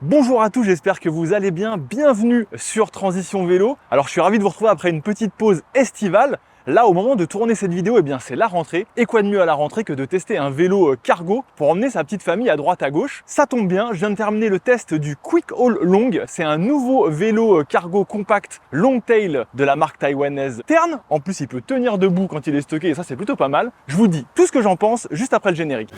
Bonjour à tous, j'espère que vous allez bien. Bienvenue sur Transition Vélo. Alors je suis ravi de vous retrouver après une petite pause estivale. Là, au moment de tourner cette vidéo, eh bien c'est la rentrée. Et quoi de mieux à la rentrée que de tester un vélo cargo pour emmener sa petite famille à droite à gauche. Ça tombe bien, je viens de terminer le test du Quick Haul Long. C'est un nouveau vélo cargo compact long tail de la marque taïwanaise Tern. En plus, il peut tenir debout quand il est stocké et ça c'est plutôt pas mal. Je vous dis tout ce que j'en pense juste après le générique.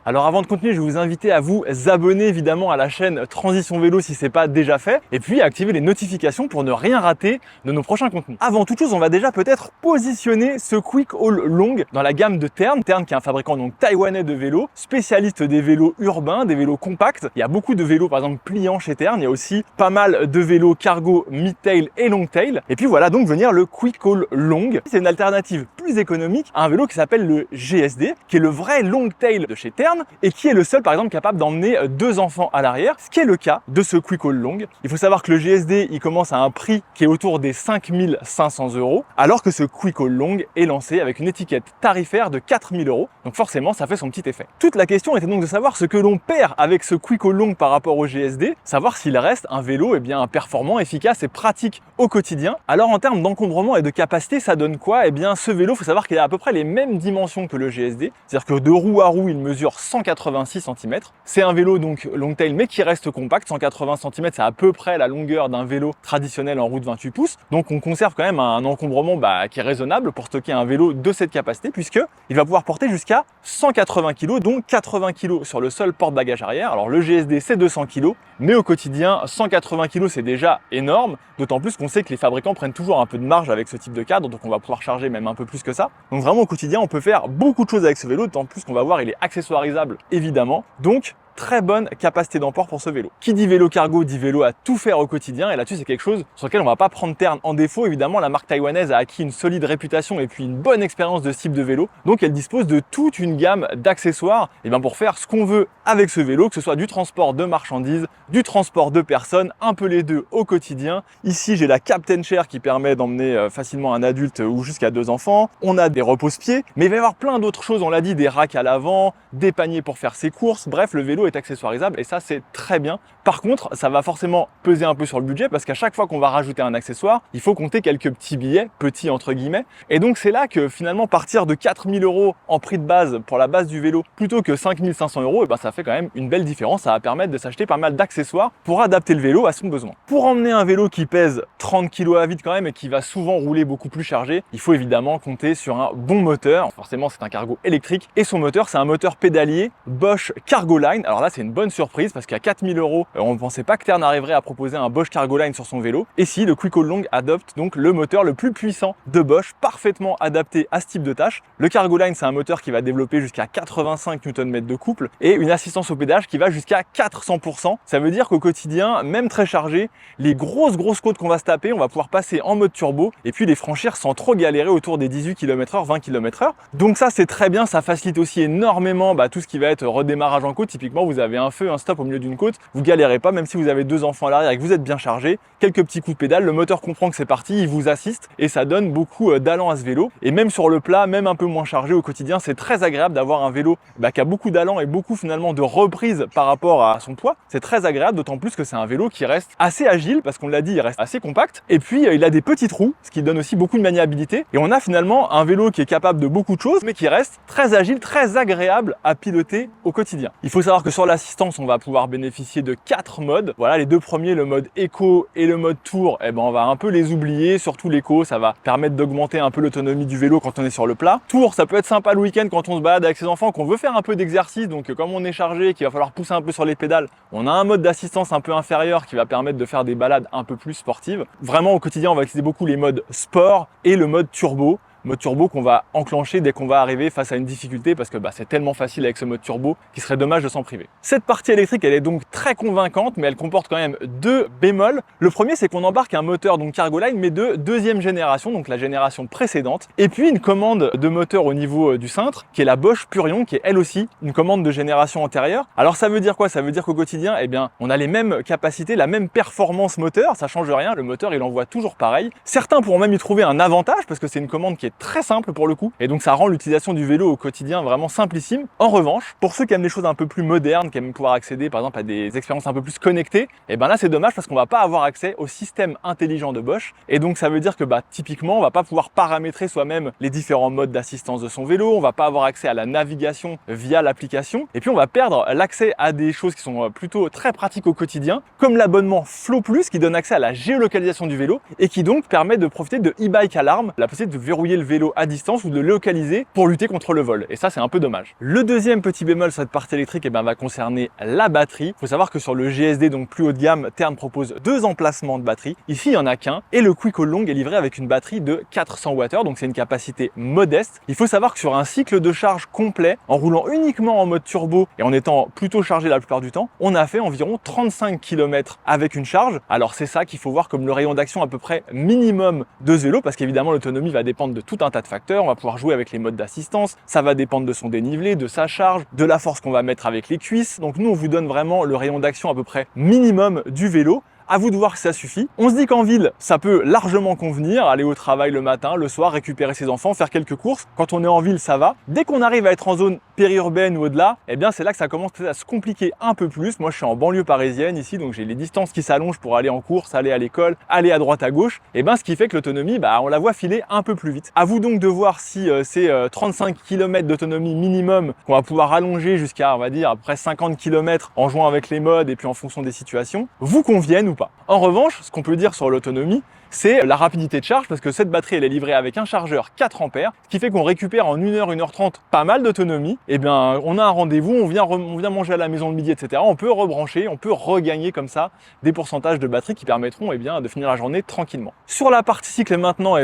Alors avant de continuer, je vais vous inviter à vous abonner évidemment à la chaîne Transition Vélo si ce n'est pas déjà fait, et puis à activer les notifications pour ne rien rater de nos prochains contenus. Avant toute chose, on va déjà peut-être positionner ce Quick Haul Long dans la gamme de Tern. Tern qui est un fabricant donc taïwanais de vélos, spécialiste des vélos urbains, des vélos compacts. Il y a beaucoup de vélos par exemple pliants chez Tern, il y a aussi pas mal de vélos cargo mid-tail et long-tail. Et puis voilà donc venir le Quick Haul Long. C'est une alternative plus économique à un vélo qui s'appelle le GSD, qui est le vrai long-tail de chez Tern, et qui est le seul par exemple capable d'emmener deux enfants à l'arrière, ce qui est le cas de ce Quick Haul Long. Il faut savoir que le GSD il commence à un prix qui est autour des 5500 €, alors que ce Quick Haul Long est lancé avec une étiquette tarifaire de 4000 €, donc forcément ça fait son petit effet. Toute la question était donc de savoir ce que l'on perd avec ce Quick Haul Long par rapport au GSD, savoir s'il reste un vélo bien performant, efficace et pratique au quotidien. Alors en termes d'encombrement et de capacité, ça donne quoi? Eh bien ce vélo, il faut savoir qu'il a à peu près les mêmes dimensions que le GSD, c'est-à-dire que de roue à roue, il mesure 186 cm. C'est un vélo donc long tail mais qui reste compact. 180 cm, c'est à peu près la longueur d'un vélo traditionnel en roue de 28 pouces. Donc on conserve quand même un encombrement qui est raisonnable pour stocker un vélo de cette capacité, puisque il va pouvoir porter jusqu'à 180 kg, donc 80 kg sur le seul porte-bagages arrière. Alors le GSD c'est 200 kg, mais au quotidien 180 kg c'est déjà énorme, d'autant plus qu'on sait que les fabricants prennent toujours un peu de marge avec ce type de cadre, donc on va pouvoir charger même un peu plus que ça. Donc vraiment au quotidien on peut faire beaucoup de choses avec ce vélo, d'autant plus qu'on va voir il est accessoirisable évidemment. Donc très bonne capacité d'emport pour ce vélo. Qui dit vélo cargo dit vélo à tout faire au quotidien, et là-dessus c'est quelque chose sur lequel on va pas prendre Tern en défaut. Évidemment, la marque taïwanaise a acquis une solide réputation et puis une bonne expérience de ce type de vélo, donc elle dispose de toute une gamme d'accessoires pour faire ce qu'on veut avec ce vélo, que ce soit du transport de marchandises, du transport de personnes, un peu les deux au quotidien. Ici j'ai la Captain Chair qui permet d'emmener facilement un adulte ou jusqu'à deux enfants. On a des repose-pieds, mais il va y avoir plein d'autres choses, on l'a dit, des racks à l'avant, des paniers pour faire ses courses. Bref, le vélo est accessoirisable et ça c'est très bien. Par contre, ça va forcément peser un peu sur le budget, parce qu'à chaque fois qu'on va rajouter un accessoire, il faut compter quelques petits billets, petits entre guillemets. Et donc c'est là que finalement partir de 4000 € en prix de base pour la base du vélo plutôt que 5500 €, ça fait quand même une belle différence. Ça va permettre de s'acheter pas mal d'accessoires pour adapter le vélo à son besoin. Pour emmener un vélo qui pèse 30 kg à vide quand même et qui va souvent rouler beaucoup plus chargé, il faut évidemment compter sur un bon moteur. Forcément c'est un cargo électrique et son moteur c'est un moteur pédalier Bosch Cargoline. Alors là c'est une bonne surprise parce qu'à 4000 €, on ne pensait pas que Tern arriverait à proposer un Bosch Cargoline sur son vélo. Et si le Quick Haul Long adopte donc le moteur le plus puissant de Bosch, parfaitement adapté à ce type de tâche. Le Cargoline c'est un moteur qui va développer jusqu'à 85 Nm de couple et une assistance au pédage qui va jusqu'à 400%. Ça veut dire qu'au quotidien, même très chargé, les grosses côtes qu'on va se taper, on va pouvoir passer en mode turbo et puis les franchir sans trop galérer autour des 18 km/h, 20 km/h. Donc ça c'est très bien, ça facilite aussi énormément tout ce qui va être redémarrage en côte. Typiquement vous avez un feu, un stop au milieu d'une côte, vous galérez pas, même si vous avez deux enfants à l'arrière et que vous êtes bien chargé, quelques petits coups de pédale, le moteur comprend que c'est parti, il vous assiste et ça donne beaucoup d'allant à ce vélo. Et même sur le plat, même un peu moins chargé au quotidien, c'est très agréable d'avoir un vélo qui a beaucoup d'allant et beaucoup finalement de reprise par rapport à son poids. C'est très agréable, d'autant plus que c'est un vélo qui reste assez agile, parce qu'on l'a dit, il reste assez compact, et puis il a des petits trous, ce qui donne aussi beaucoup de maniabilité. Et on a finalement un vélo qui est capable de beaucoup de choses, mais qui reste très agile, très agréable à piloter au quotidien. Il faut savoir que sur l'assistance, on va pouvoir bénéficier de 4 modes. Voilà, les deux premiers, le mode éco et le mode tour, on va un peu les oublier, surtout l'éco, ça va permettre d'augmenter un peu l'autonomie du vélo quand on est sur le plat. Tour, ça peut être sympa le week-end quand on se balade avec ses enfants, qu'on veut faire un peu d'exercice, donc comme on est chargé, qu'il va falloir pousser un peu sur les pédales, on a un mode d'assistance un peu inférieur qui va permettre de faire des balades un peu plus sportives. Vraiment au quotidien, on va utiliser beaucoup les modes sport et le mode turbo. mode turbo qu'on va enclencher dès qu'on va arriver face à une difficulté parce que c'est tellement facile avec ce mode turbo qu'il serait dommage de s'en priver. Cette partie électrique, elle est donc très convaincante, mais elle comporte quand même deux bémols. Le premier, c'est qu'on embarque un moteur donc Cargoline, mais de deuxième génération, donc la génération précédente, et puis une commande de moteur au niveau du cintre, qui est la Bosch Purion, qui est elle aussi une commande de génération antérieure. Alors ça veut dire quoi? Ça veut dire qu'au quotidien, eh bien, on a les mêmes capacités, la même performance moteur, ça change rien, le moteur il envoie toujours pareil. Certains pourront même y trouver un avantage parce que c'est une commande qui est très simple pour le coup, et donc ça rend l'utilisation du vélo au quotidien vraiment simplissime. En revanche, pour ceux qui aiment des choses un peu plus modernes, qui aiment pouvoir accéder par exemple à des expériences un peu plus connectées, et ben là c'est dommage parce qu'on va pas avoir accès au système intelligent de Bosch, et donc ça veut dire que typiquement on va pas pouvoir paramétrer soi-même les différents modes d'assistance de son vélo, on va pas avoir accès à la navigation via l'application, et puis on va perdre l'accès à des choses qui sont plutôt très pratiques au quotidien, comme l'abonnement Flow Plus qui donne accès à la géolocalisation du vélo et qui donc permet de profiter de e-bike alarm, la possibilité de verrouiller le vélo à distance ou de le localiser pour lutter contre le vol. Et ça, c'est un peu dommage. Le deuxième petit bémol sur cette partie électrique va concerner la batterie. Il faut savoir que sur le GSD, donc plus haut de gamme, Tern propose deux emplacements de batterie. Ici, il n'y en a qu'un. Et le Quick All Long est livré avec une batterie de 400 Wh, donc c'est une capacité modeste. Il faut savoir que sur un cycle de charge complet, en roulant uniquement en mode turbo et en étant plutôt chargé la plupart du temps, on a fait environ 35 km avec une charge. Alors c'est ça qu'il faut voir comme le rayon d'action à peu près minimum de ce vélo, parce qu'évidemment l'autonomie va dépendre de tout un tas de facteurs. On va pouvoir jouer avec les modes d'assistance, ça va dépendre de son dénivelé, de sa charge, de la force qu'on va mettre avec les cuisses. Donc nous on vous donne vraiment le rayon d'action à peu près minimum du vélo. À vous de voir si ça suffit. On se dit qu'en ville, ça peut largement convenir, aller au travail le matin, le soir, récupérer ses enfants, faire quelques courses. Quand on est en ville, ça va. Dès qu'on arrive à être en zone périurbaine ou au-delà, eh bien c'est là que ça commence à se compliquer un peu plus. Moi, je suis en banlieue parisienne ici, donc j'ai les distances qui s'allongent pour aller en course, aller à l'école, aller à droite à gauche. Et ce qui fait que l'autonomie, on la voit filer un peu plus vite. À vous donc de voir si ces 35 km d'autonomie minimum qu'on va pouvoir allonger jusqu'à, on va dire, après 50 km en jouant avec les modes et puis en fonction des situations, vous conviennent ou pas. En revanche, ce qu'on peut dire sur l'autonomie, c'est la rapidité de charge, parce que cette batterie elle est livrée avec un chargeur 4 ampères, ce qui fait qu'on récupère en 1h, 1h30 pas mal d'autonomie. Et bien on a un rendez-vous, on vient manger à la maison le midi, etc. On peut rebrancher, on peut regagner comme ça des pourcentages de batterie qui permettront de finir la journée tranquillement. Sur la partie cycle maintenant,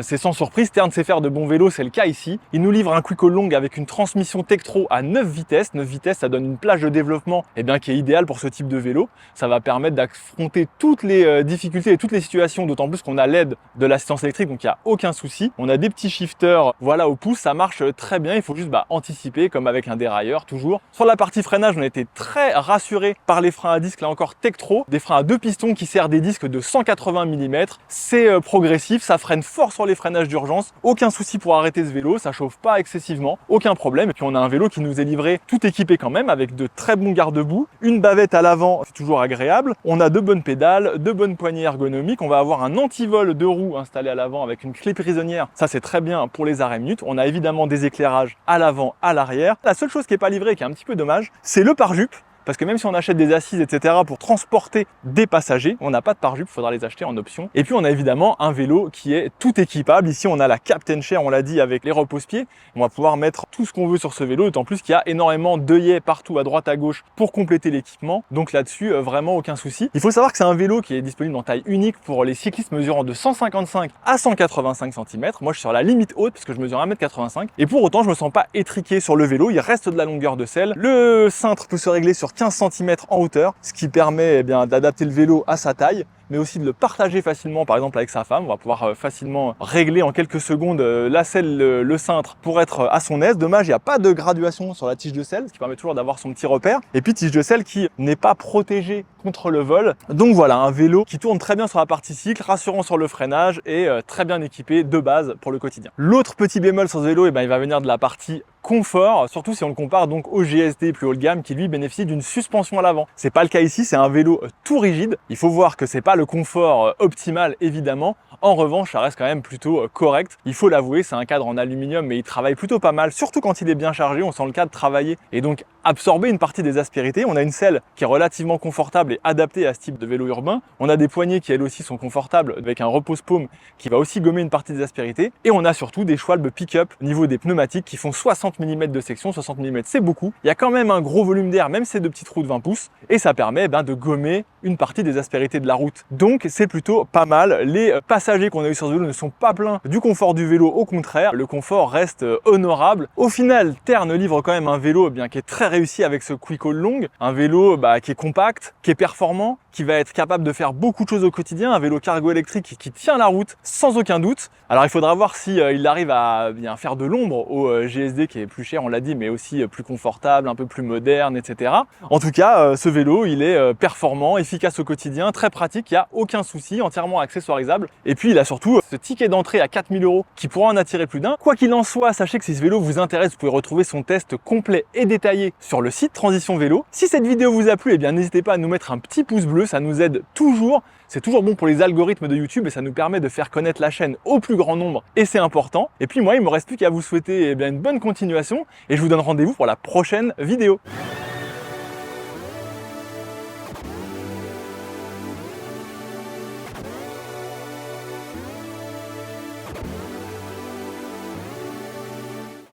c'est sans surprise, Tern sait faire de bons vélos, c'est le cas ici. Il nous livre un Quick All Long avec une transmission Tektro à 9 vitesses. 9 vitesses, ça donne une plage de développement qui est idéale pour ce type de vélo. Ça va permettre d'affronter toutes les difficultés et toutes les situations, d'autant plus qu'on a l'aide de l'assistance électrique, donc il n'y a aucun souci. On a des petits shifters au pouce, ça marche très bien, il faut juste anticiper comme avec un dérailleur toujours. Sur la partie freinage, on a été très rassuré par les freins à disque, là encore Tektro, des freins à deux pistons qui serrent des disques de 180 mm. C'est progressif, ça freine fort sur les freinages d'urgence, aucun souci pour arrêter ce vélo, ça chauffe pas excessivement, aucun problème. Et puis on a un vélo qui nous est livré tout équipé quand même avec de très bons garde-boue, une bavette à l'avant, c'est toujours agréable, on a de bonnes pédales, de bonnes poignées ergonomiques, on va avoir un anti-vol de roues installé à l'avant avec une clé prisonnière, ça c'est très bien pour les arrêts minutes. On a évidemment des éclairages à l'avant, à l'arrière. La seule chose qui n'est pas livrée, qui est un petit peu dommage, c'est le pare-jupe. Parce que même si on achète des assises, etc. pour transporter des passagers, on n'a pas de pare-jupe, il faudra les acheter en option. Et puis on a évidemment un vélo qui est tout équipable. Ici on a la Captain Chair, on l'a dit, avec les repose-pieds. On va pouvoir mettre tout ce qu'on veut sur ce vélo, d'autant plus qu'il y a énormément d'œillets partout à droite à gauche pour compléter l'équipement. Donc là-dessus, vraiment aucun souci. Il faut savoir que c'est un vélo qui est disponible en taille unique pour les cyclistes mesurant de 155 à 185 cm. Moi je suis sur la limite haute parce que je mesure 1m85. Et pour autant, je me sens pas étriqué sur le vélo, il reste de la longueur de selle. Le cintre peut se régler sur 15 cm en hauteur, ce qui permet d'adapter le vélo à sa taille, mais aussi de le partager facilement, par exemple avec sa femme. On va pouvoir facilement régler en quelques secondes la selle, le cintre pour être à son aise. Dommage, il n'y a pas de graduation sur la tige de selle, ce qui permet toujours d'avoir son petit repère. Et puis tige de selle qui n'est pas protégée contre le vol. Donc voilà, un vélo qui tourne très bien sur la partie cycle, rassurant sur le freinage et très bien équipé de base pour le quotidien. L'autre petit bémol sur ce vélo, il va venir de la partie confort, surtout si on le compare donc au GSD plus haut de gamme qui lui bénéficie d'une suspension à l'avant. C'est pas le cas ici, c'est un vélo tout rigide. Il faut voir que c'est pas le confort optimal évidemment. En revanche, ça reste quand même plutôt correct. Il faut l'avouer, c'est un cadre en aluminium mais il travaille plutôt pas mal, surtout quand il est bien chargé. On sent le cadre travailler et donc absorber une partie des aspérités. On a une selle qui est relativement confortable et adaptée à ce type de vélo urbain. On a des poignées qui elles aussi sont confortables avec un repose-paume qui va aussi gommer une partie des aspérités. Et on a surtout des Schwalbe pick-up au niveau des pneumatiques qui font 60 mm de section. 60 mm c'est beaucoup. Il y a quand même un gros volume d'air, même ces deux petites roues de 20 pouces. Et ça permet de gommer une partie des aspérités de la route. Donc c'est plutôt pas mal. Les passagers qu'on a eu sur ce vélo ne sont pas plaints du confort du vélo, au contraire, le confort reste honorable. Au final, Terne livre quand même un vélo qui est très réussi avec ce Quick Haul Long, un vélo qui est compact, qui est performant, qui va être capable de faire beaucoup de choses au quotidien, un vélo cargo électrique qui tient la route sans aucun doute. Alors il faudra voir si il arrive à faire de l'ombre au GSD qui est plus cher, on l'a dit, mais aussi plus confortable, un peu plus moderne, etc. En tout cas, ce vélo, il est performant, efficace au quotidien, très pratique, il n'y a aucun souci, entièrement accessoirisable. Et puis il a surtout ce ticket d'entrée à 4000 € qui pourra en attirer plus d'un. Quoi qu'il en soit, sachez que si ce vélo vous intéresse, vous pouvez retrouver son test complet et détaillé sur le site Transition Vélo. Si cette vidéo vous a plu, n'hésitez pas à nous mettre un petit pouce bleu, ça nous aide toujours. C'est toujours bon pour les algorithmes de YouTube et ça nous permet de faire connaître la chaîne au plus grand nombre et c'est important. Et puis moi, il ne me reste plus qu'à vous souhaiter une bonne continuation et je vous donne rendez-vous pour la prochaine vidéo.